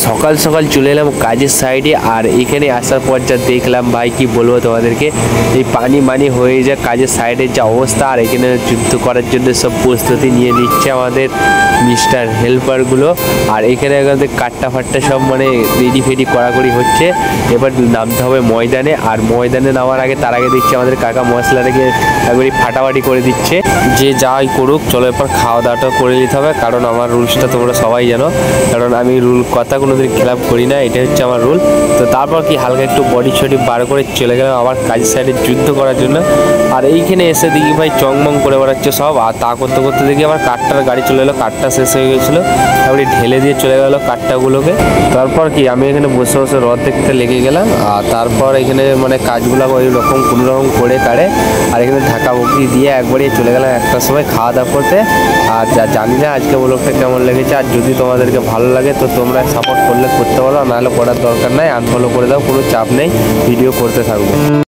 সকাল সকাল চলে এলাম কাজের সাইডে। আর এখানে আসার পর যা দেখলাম ভাই কি বলবো তোমাদেরকে, এই পানি মানি হয়ে যায় কাজের সাইডের যা অবস্থা। আর এখানে যুদ্ধ করার জন্য সব প্রস্তুতি নিয়ে নিচ্ছে আমাদের মিস্টার হেল্পারগুলো। আর এখানে আমাদের কাট্টা ফাট্টা সব মানে রেডি ফেডি কড়াকড়ি হচ্ছে। এবার নামতে হবে ময়দানে। আর ময়দানে নামার আগে তার আগে দেখছি আমাদের কাকা মশলাটাকে একবারই ফাটাফাটি করে দিচ্ছে। যে যাই করুক চলো এরপর খাওয়া দাওয়াটা করে নিতে হবে, কারণ আমার রুলসটা তোমরা সবাই জানো, কারণ আমি রুল কথা কোনোদিন খেলাপ করি না, এটা হচ্ছে আমার রুল। তো তারপর কি হালকা একটু বডি ছডি বার করে চলে গেলাম আবার কাজের সাইডে যুদ্ধ করার জন্য। আর এইখানে এসে দেখি ভাই চংমং করে বেড়াচ্ছে সব। আর তা করতে করতে দেখি আবার কাঠটার গাড়ি চলে এলো, কাঠটা শেষ হয়ে গেছিলো, তারপরে ঢেলে দিয়ে চলে গেলো কাঠটাগুলোকে। তারপর কি আমি এখানে বসে বসে রথ দেখতে লেগে গেলাম। আর তারপর এখানে মানে কাজগুলো ওই রকম কোনো রকম করে কাড়ে। আর এখানে ঢাকা বকরি দিয়ে একবারই চলে গেলাম একটার সময় খাওয়া দাওয়া করতে। আর যা জানি না আজকে ব্লগটা কেমন লেগেছে, আর যদি তোমাদেরকে ভালো লাগে তো তোমরা সাপোর্ট করলে করতে পারো, নাহলে করার দরকার নাই, আনফলো করে দাও, কোনো চাপ নেই, ভিডিও করতে থাকবো।